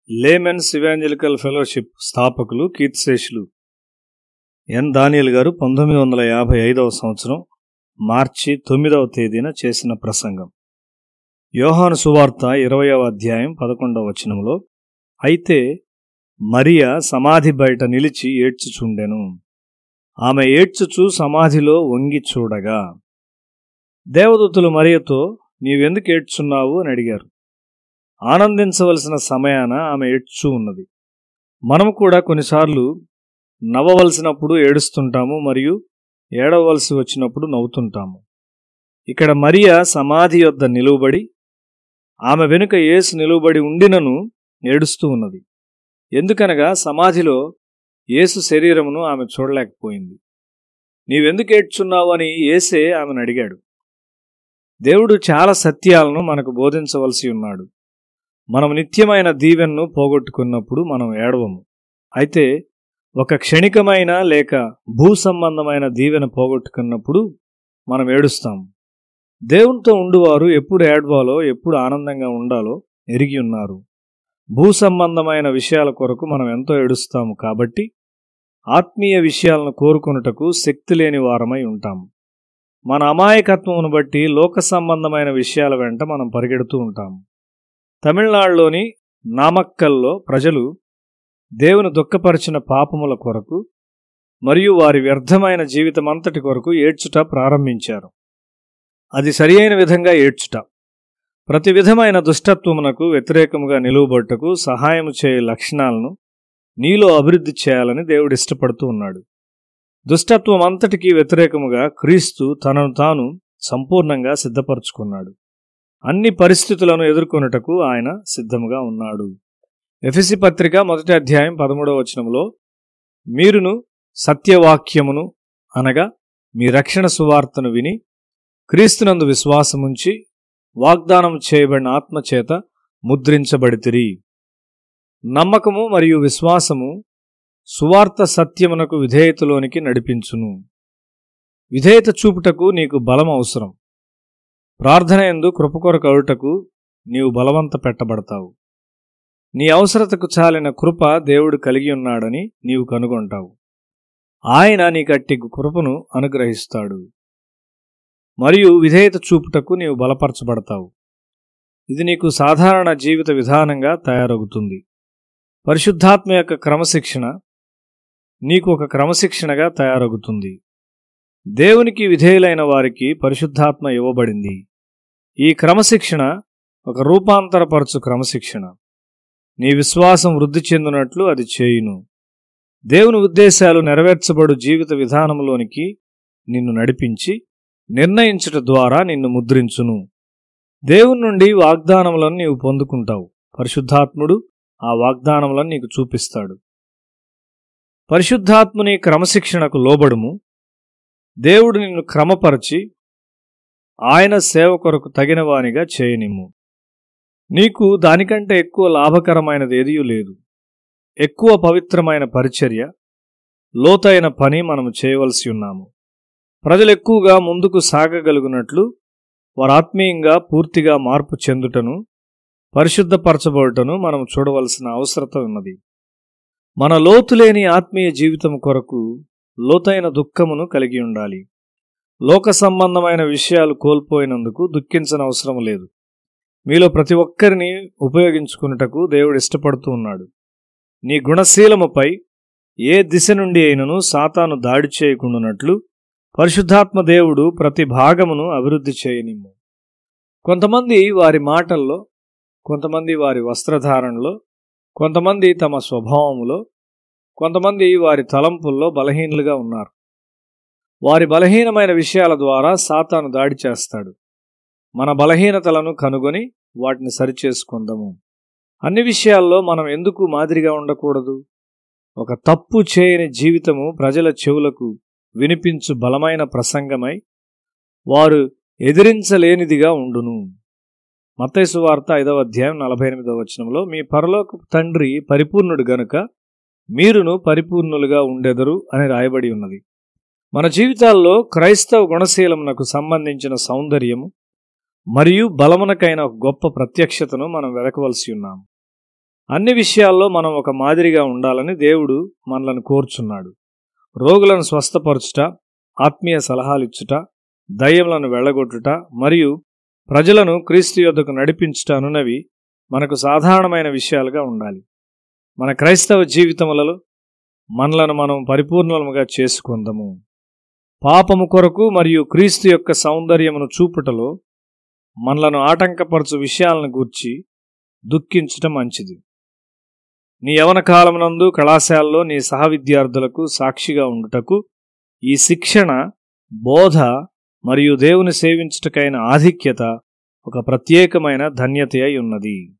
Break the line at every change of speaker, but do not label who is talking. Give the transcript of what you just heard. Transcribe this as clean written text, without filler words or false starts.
Laymen's evangelical fellowship స్థాపకులు కీర్తిశేషులు ఎన్ దానియేల్ గారు 1955వ సంవత్సరం మార్చి 9వ తేదీన చేసిన ప్రసంగం. యోహాను సువార్త 20వ అధ్యాయం 11వ వచనంలో, అయితే మరియ సమాధి బయట నిలిచి ఏడ్చుచుండెను. ఆమె ఏడ్చుచు సమాధిలో వంగి చూడగా, దేవదూతలు మరియతో, నీవెందుకు ఏడ్చున్నావు అని అడిగారు. ఆనందించవలసిన సమయాన ఆమె ఏడ్చూ ఉన్నది. మనము కూడా కొన్నిసార్లు నవ్వవలసినప్పుడు ఏడుస్తుంటాము, మరియు ఏడవలసి వచ్చినప్పుడు నవ్వుతుంటాము. ఇక్కడ మరియ సమాధి యొద్ద నిలువబడి, ఆమె వెనుక యేసు నిలువబడి ఉండినను ఏడుస్తూ ఉన్నది. ఎందుకనగా సమాధిలో యేసు శరీరమును ఆమె చూడలేకపోయింది. నీవెందుకు ఏడ్చున్నావు అని యేసే ఆమెను అడిగాడు. దేవుడు చాలా సత్యాలను మనకు బోధించవలసి ఉన్నాడు. మనం నిత్యమైన దీవెనను పోగొట్టుకున్నప్పుడు మనం ఏడవము. అయితే ఒక క్షణికమైన లేక భూ సంబంధమైన దీవెన పోగొట్టుకున్నప్పుడు మనం ఏడుస్తాము. దేవునితో ఉండువారు ఎప్పుడు ఏడవాలో, ఎప్పుడు ఆనందంగా ఉండాలో ఎరిగి ఉన్నారు. భూ సంబంధమైన విషయాల కొరకు మనం ఎంతో ఏడుస్తాము కాబట్టి ఆత్మీయ విషయాలను కోరుకొనుటకు శక్తి లేని వారమై ఉంటాము. మన అమాయకత్వమును బట్టి లోక సంబంధమైన విషయాల వెంట మనం పరిగెడుతూ ఉంటాము. తమిళనాడులోని నామక్కల్లో ప్రజలు దేవుని దుఃఖపరిచిన పాపముల కొరకు మరియు వారి వ్యర్థమైన జీవితమంతటి కొరకు ఏడ్చుట ప్రారంభించారు. అది సరియైన విధంగా ఏడ్చుట. ప్రతి విధమైన దుష్టత్వమునకు వ్యతిరేకముగా నిలువబట్టుకు సహాయము చేయు లక్షణాలను నీలో అభివృద్ధి చేయాలని దేవుడు ఇష్టపడుతూ ఉన్నాడు. దుష్టత్వం అంతటికీ వ్యతిరేకముగా క్రీస్తు తనను తాను సంపూర్ణంగా సిద్ధపరచుకున్నాడు. అన్ని పరిస్థితులను ఎదుర్కొనుటకు ఆయన సిద్ధముగా ఉన్నాడు. ఎఫెసీ పత్రిక 1వ అధ్యాయం 13వ వచనంలో, మీరును సత్యవాక్యమును అనగా మీ రక్షణ సువార్తను విని క్రీస్తునందు విశ్వాసముంచి వాగ్దానం చేయబడిన ఆత్మచేత ముద్రించబడితిరి. నమ్మకము మరియు విశ్వాసము సువార్త సత్యమునకు విధేయతలోనికి నడిపించును. విధేయత చూపుటకు నీకు బలం అవసరం. ప్రార్థన యందు కృప కొరకు అడుటకు నీవు బలవంత పెట్టబడతావు. నీ అవసరతకు చాలిన కృప దేవుడు కలిగి ఉన్నాడని నీవు కనుగొంటావు. ఆయన నీకట్టి కృపను అనుగ్రహిస్తాడు. మరియు విధేయత చూపుటకు నీవు బలపరచబడతావు. ఇది నీకు సాధారణ జీవిత విధానంగా తయారవుతుంది. పరిశుద్ధాత్మ యొక్క క్రమశిక్షణ నీకు ఒక క్రమశిక్షణగా తయారవుతుంది. దేవునికి విధేయులైన వారికి పరిశుద్ధాత్మ ఇవ్వబడింది. ఈ క్రమశిక్షణ ఒక రూపాంతరపరచు క్రమశిక్షణ. నీ విశ్వాసం వృద్ధి చెందినట్లు అది చేయును. దేవుని ఉద్దేశాలు నెరవేర్చబడు జీవిత విధానంలోనికి నిన్ను నడిపించి నిర్ణయించుట ద్వారా నిన్ను ముద్రించును. దేవుని నుండి వాగ్దానములను నీవు పొందుకుంటావు. పరిశుద్ధాత్ముడు ఆ వాగ్దానములను నీకు చూపిస్తాడు. పరిశుద్ధాత్ముని క్రమశిక్షణకు లోబడుము. దేవుడు నిన్ను క్రమపరచి ఆయన సేవ కొరకు తగినవానిగా చేయనిమ్ము. నీకు దానికంటే ఎక్కువ లాభకరమైనది ఏదీ లేదు. ఎక్కువ పవిత్రమైన పరిచర్య, లోతైన పని మనము చేయవలసి ఉన్నాము. ప్రజలు ఎక్కువగా ముందుకు సాగగలుగునట్లు వారు ఆత్మీయంగా పూర్తిగా మార్పు చెందుటను, పరిశుద్ధపరచబడుటను మనం చూడవలసిన అవసరత ఉన్నది. మన లోతులేని ఆత్మీయ జీవితం కొరకు లోతైన దుఃఖమును కలిగి ఉండాలి. లోక సంబంధమైన విషయాలు కోల్పోయినందుకు దుఃఖించనవసరం లేదు. మీలో ప్రతి ఒక్కరిని ఉపయోగించుకున్నటకు దేవుడు ఇష్టపడుతూ ఉన్నాడు. నీ గుణశీలముపై ఏ దిశ నుండి అయినను సాతాను దాడి చేయకుండానట్లు పరిశుద్ధాత్మ దేవుడు ప్రతి భాగమును అభివృద్ధి చేయనిమ్ము. కొంతమంది వారి మాటల్లో, కొంతమంది వారి వస్త్రధారణలో, కొంతమంది తమ స్వభావములో, కొంతమంది వారి తలంపుల్లో బలహీనులుగా ఉన్నారు. వారి బలహీనమైన విషయాల ద్వారా సాతాను దాడి చేస్తాడు. మన బలహీనతలను కనుగొని వాటిని సరిచేసుకుందాము. అన్ని విషయాల్లో మనం ఎందుకు మాదిరిగా ఉండకూడదు? ఒక తప్పు చేయని జీవితము ప్రజల చెవులకు వినిపించు బలమైన ప్రసంగమై వారు ఎదిరించలేనిదిగా ఉండును. మత్తయి సువార్త 5వ అధ్యాయం 48వ వచనంలో, మీ పరలోకపు తండ్రి పరిపూర్ణుడు గనుక మీరును పరిపూర్ణులుగా ఉండెదరు అని రాయబడి ఉన్నది. మన జీవితాల్లో క్రైస్తవ గుణశీలమునకు సంబంధించిన సౌందర్యము మరియు బలమునకైన గొప్ప ప్రత్యక్షతను మనం వెదకవలసి ఉన్నాము. అన్ని విషయాల్లో మనం ఒక మాదిరిగా ఉండాలని దేవుడు మనలను కోరుచున్నాడు. రోగులను స్వస్థపరచుట, ఆత్మీయ సలహాలిచ్చుట, దయ్యములను వెళ్ళగొట్టుట మరియు ప్రజలను క్రీస్తు యొద్దకు నడిపించుట అనునవి మనకు సాధారణమైన విషయాలుగా ఉండాలి. మన క్రైస్తవ జీవితములలో మనలను మనం పరిపూర్ణముగా చేసుకుందాము. పాపము కొరకు మరియు క్రీస్తు యొక్క సౌందర్యమును చూపుటలో మనలను ఆటంకపరచు విషయాలను గూర్చి దుఃఖించటం మంచిది. నీ యవన కాలమునందు కళాశాలలో నీ సహవిద్యార్థులకు సాక్షిగా ఉండుటకు ఈ శిక్షణ, బోధ మరియు దేవుని సేవించుటకైన ఆధిక్యత ఒక ప్రత్యేకమైన ధన్యత అయి ఉన్నది.